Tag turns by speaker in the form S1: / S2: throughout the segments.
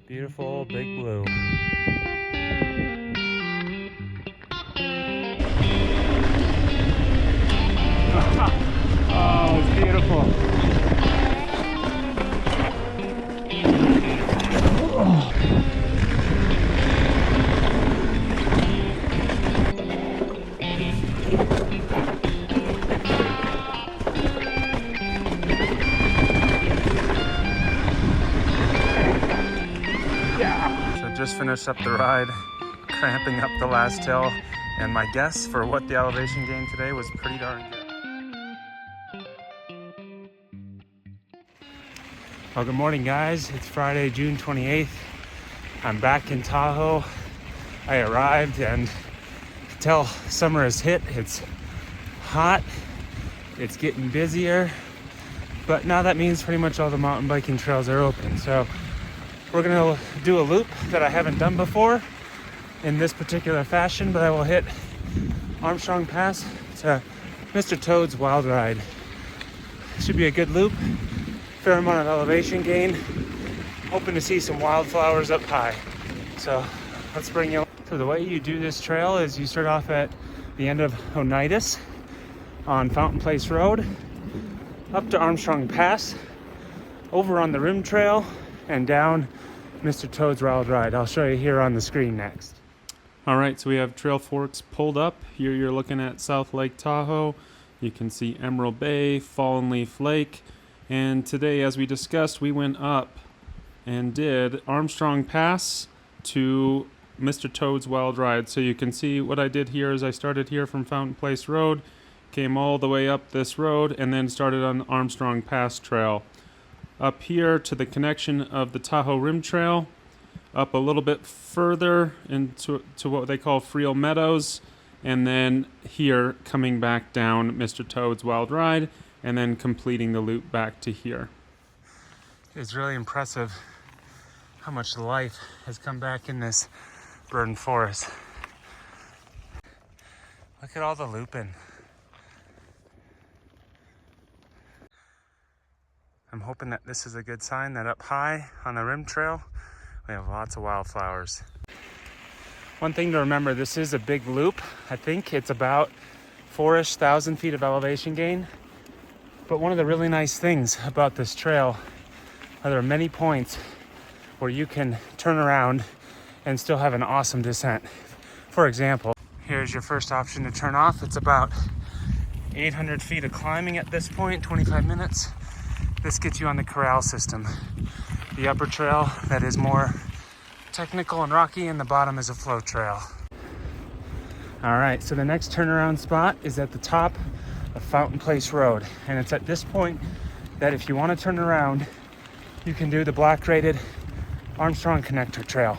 S1: Beautiful Big Blue. Oh, it's beautiful. Oh. So just finished up the ride, cramping up the last hill, and my guess for what the elevation gain today was pretty darn good. Well, good morning, guys. It's Friday, June 28th. I'm back in Tahoe. I arrived and you can tell summer has hit. It's hot, it's getting busier, but now that means pretty much all the mountain biking trails are open. So we're gonna do a loop that I haven't done before in this particular fashion, but I will hit Armstrong Pass to Mr. Toad's Wild Ride. Should be a good loop, fair amount of elevation gain, hoping to see some wildflowers up high. So let's bring you. So the way you do this trail is you start off at the end of Oneida on Fountain Place Road, up to Armstrong Pass, over on the Rim Trail, and down Mr. Toad's Wild Ride. I'll show you here on the screen next.
S2: All right, so we have trail forks pulled up. Here you're looking at South Lake Tahoe. You can see Emerald Bay, Fallen Leaf Lake. And today, as we discussed, we went up and did Armstrong Pass to Mr. Toad's Wild Ride. So you can see what I did here is I started here from Fountain Place Road, came all the way up this road, and then started on Armstrong Pass Trail. Up here to the connection of the Tahoe Rim Trail, up a little bit further into what they call Friel Meadows, and then here coming back down Mr. Toad's Wild Ride, and then completing the loop back to here.
S1: It's really impressive how much life has come back in this burdened forest. Look at all the looping. I'm hoping that this is a good sign that up high on the Rim Trail, we have lots of wildflowers. One thing to remember, this is a big loop. I think it's about 4,000 feet of elevation gain. But one of the really nice things about this trail are there are many points where you can turn around and still have an awesome descent. For example, here's your first option to turn off. It's about 800 feet of climbing at this point, 25 minutes. This gets you on the corral system. The upper trail that is more technical and rocky, and the bottom is a flow trail. All right, so the next turnaround spot is at the top of Fountain Place Road. And it's at this point that if you want to turn around, you can do the black rated Armstrong Connector Trail.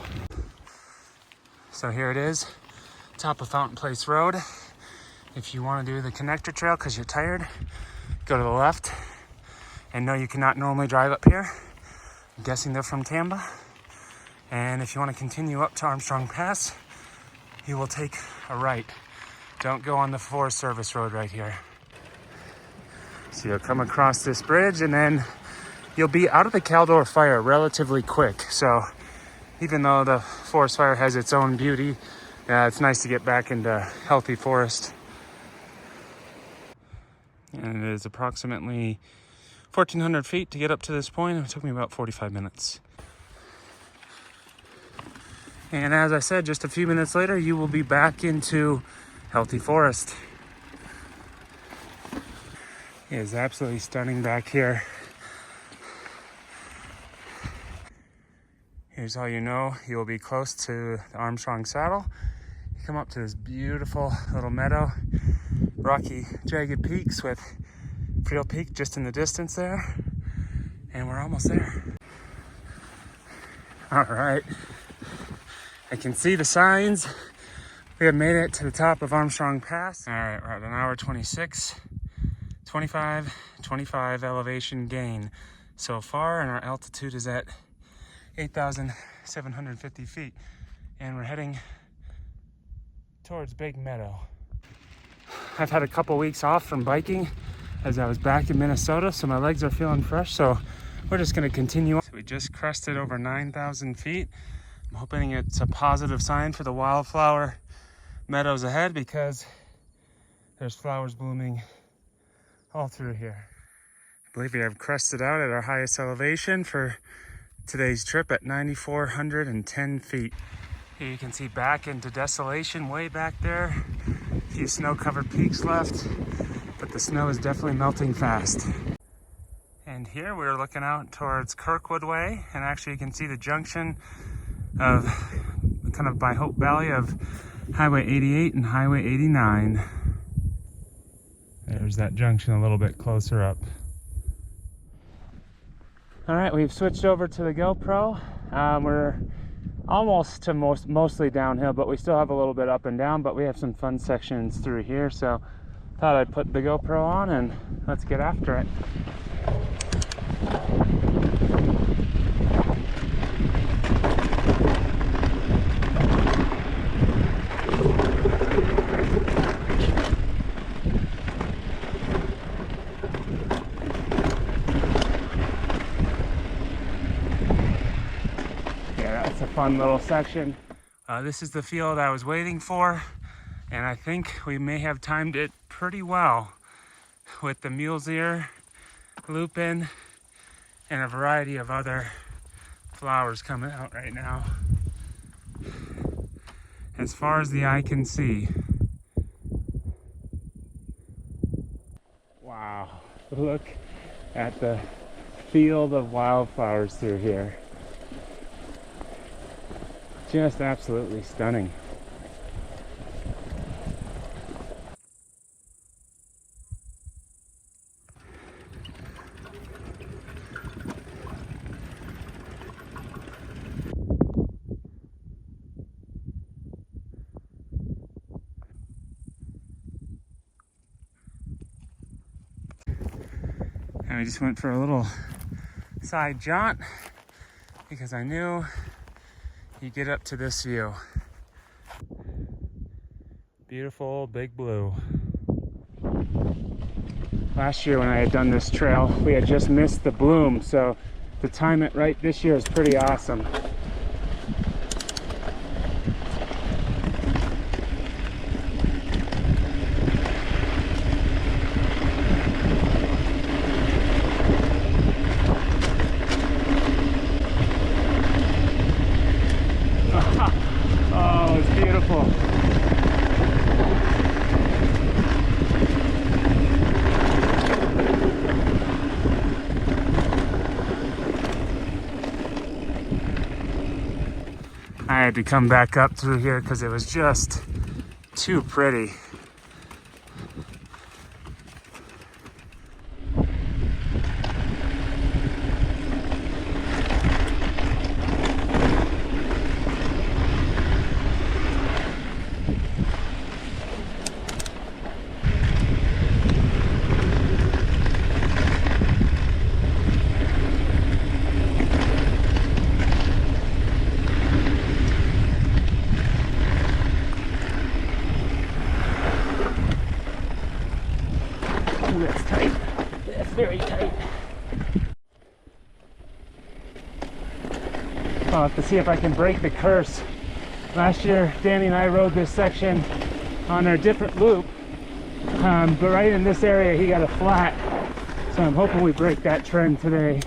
S1: So here it is, top of Fountain Place Road. If you want to do the Connector Trail because you're tired, go to the left. And no, you cannot normally drive up here. I'm guessing they're from Tamba. And if you want to continue up to Armstrong Pass, you will take a right. Don't go on the Forest Service Road right here. So you'll come across this bridge and then you'll be out of the Caldor fire relatively quick. So even though the forest fire has its own beauty, it's nice to get back into healthy forest. And it is approximately 1,400 feet to get up to this point. It took me about 45 minutes. And as I said, just a few minutes later, you will be back into healthy forest. It is absolutely stunning back here. Here's how you know you will be close to the Armstrong Saddle. You come up to this beautiful little meadow, rocky, jagged peaks with Friel Peak just in the distance there, and we're almost there. All right, I can see the signs. We have made it to the top of Armstrong Pass. All right, we're at an hour 26. 25 elevation gain so far, and our altitude is at 8,750 feet, and we're heading towards Big Meadow. I've had a couple weeks off from biking as I was back in Minnesota, so my legs are feeling fresh, so we're just gonna continue on. So we just crested over 9,000 feet. I'm hoping it's a positive sign for the wildflower meadows ahead, because there's flowers blooming all through here. I believe we have crested out at our highest elevation for today's trip at 9,410 feet. Here you can see back into desolation way back there. A few snow-covered peaks left, but the snow is definitely melting fast. And here we're looking out towards Kirkwood Way, and actually you can see the junction of kind of by Hope Valley of Highway 88 and Highway 89. There's that junction a little bit closer up. All right, we've switched over to the GoPro. We're almost to mostly downhill, but we still have a little bit up and down, but we have some fun sections through here, so thought I'd put the GoPro on and let's get after it. It's a fun little section. This is the field I was waiting for, and I think we may have timed it pretty well with the mule's ear, lupin, and a variety of other flowers coming out right now. As far as the eye can see. Wow, look at the field of wildflowers through here. Just absolutely stunning. And we just went for a little side jaunt because I knew you get up to this view. Beautiful big blue. Last year when I had done this trail, we had just missed the bloom, so to time it right this year is pretty awesome. Oh, it's beautiful. I had to come back up through here because it was just too pretty. That's tight. That's very tight. I'll have to see if I can break the curse. Last year, Danny and I rode this section on our different loop, but right in this area he got a flat. So I'm hoping we break that trend today.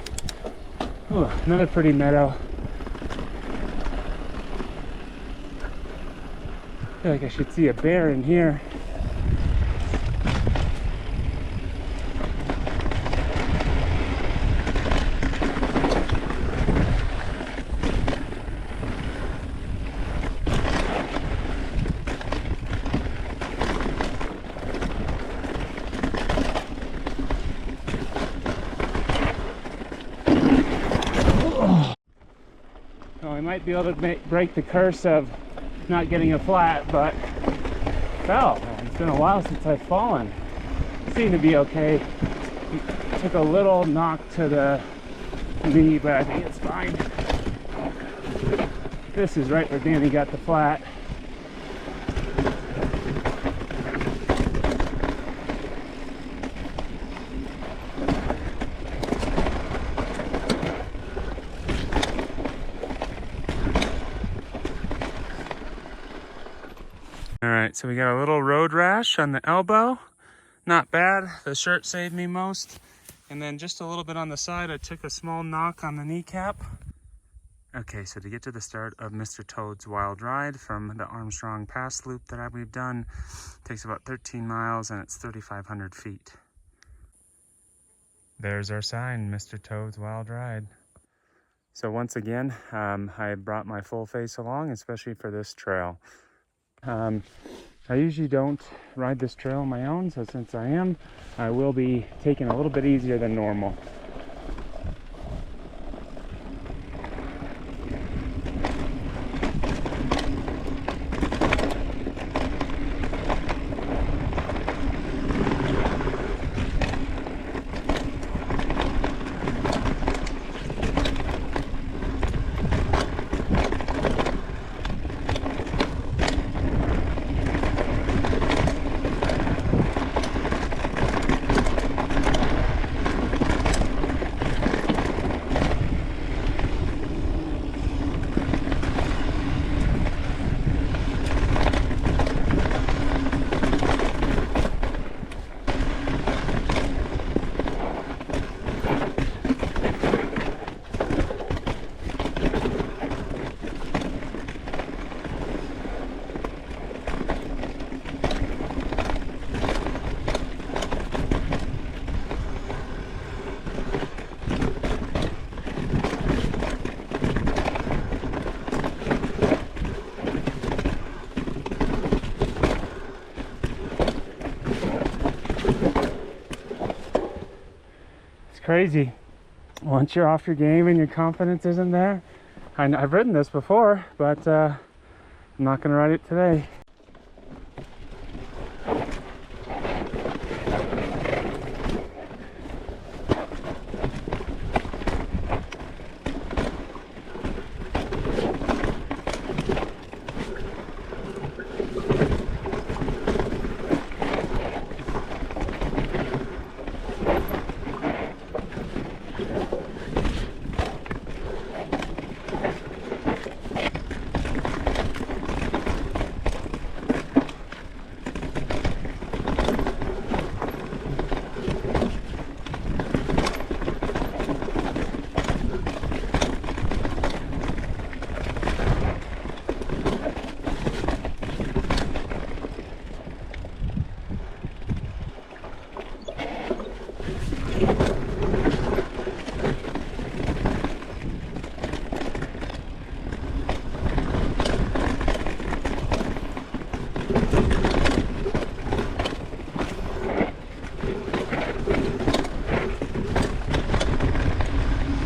S1: Ooh, another pretty meadow. I feel like I should see a bear in here. I might be able to break the curse of not getting a flat, but it's been a while since I've fallen. Seemed to be okay. Took a little knock to the knee, but I think it's fine. This is right where Danny got the flat. right, so we got a little road rash on the elbow. Not bad. The shirt saved me most. And then just a little bit on the side, I took a small knock on the kneecap. Okay, so to get to the start of Mr. Toad's wild ride from the Armstrong Pass loop that we've done, takes about 13 miles and it's 3,500 feet. There's our sign, Mr. Toad's wild ride. So once again, I brought my full face along, especially for this trail. I usually don't ride this trail on my own, so since I will be taking a little bit easier than normal. Crazy. Once you're off your game and your confidence isn't there. I've ridden this before, but I'm not going to ride it today.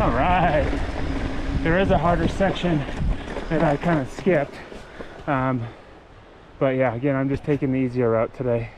S1: All right, there is a harder section that I kind of skipped, but yeah, again, I'm just taking the easier route today.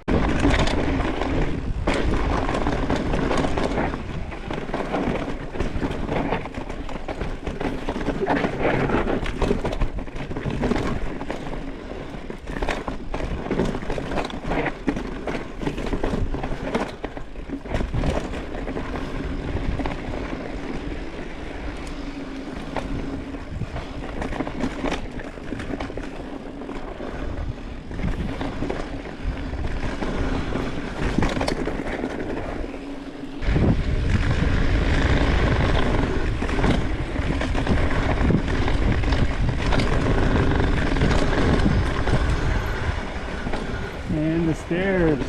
S1: And the stairs.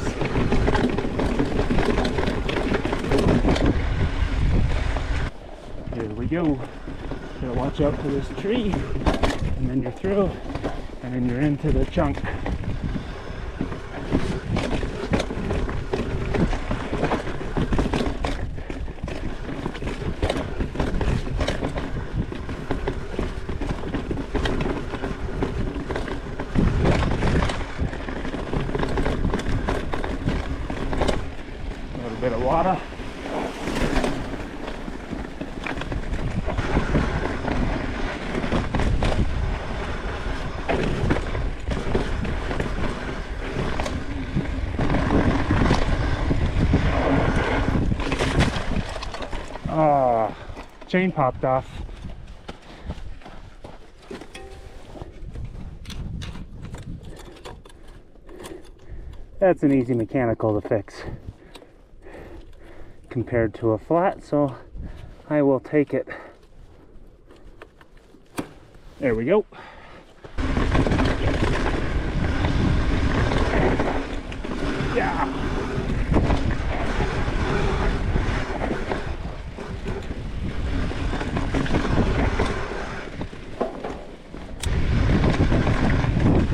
S1: Here we go. Gotta watch out for this tree, and then you're through, and then you're into the chunk. Bit of water. Oh, chain popped off. that's an easy mechanical to fix compared to a flat, so I will take it. There we go. Yeah.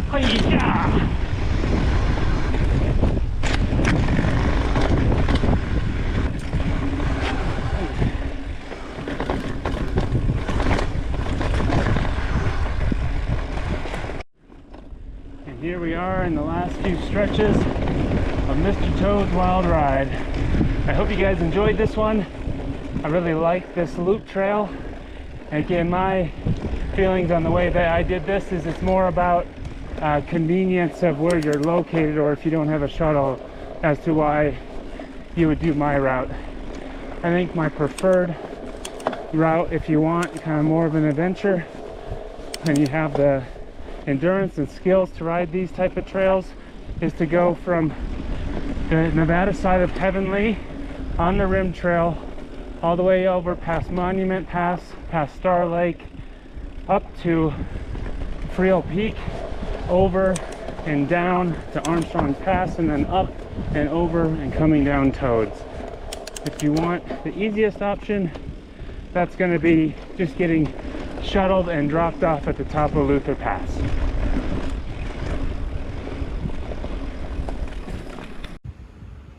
S1: Hi-ya! And here we are in the last few stretches of Mr. Toad's Wild Ride. I hope you guys enjoyed this one. I really like this loop trail. Again, my feelings on the way that I did this is it's more about convenience of where you're located, or if you don't have a shuttle, as to why you would do my route. I think my preferred route, if you want kind of more of an adventure and you have the endurance and skills to ride these type of trails, is to go from the Nevada side of Heavenly on the rim trail all the way over past Monument Pass, past Star Lake, up to Frio Peak, over and down to Armstrong Pass, and then up and over and coming down Toads. If you want the easiest option, that's going to be just getting shuttled and dropped off at the top of Luther Pass.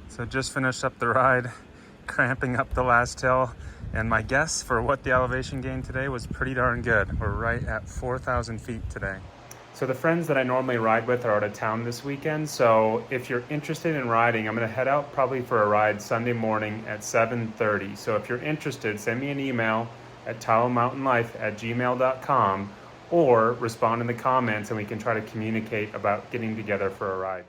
S1: So just finished up the ride, cramping up the last hill, and my guess for what the elevation gain today was pretty darn good. We're right at 4,000 feet today. So the friends that I normally ride with are out of town this weekend, so if you're interested in riding, I'm going to head out probably for a ride Sunday morning at 7:30. So if you're interested, send me an email at tahoemountainlife@gmail.com or respond in the comments and we can try to communicate about getting together for a ride.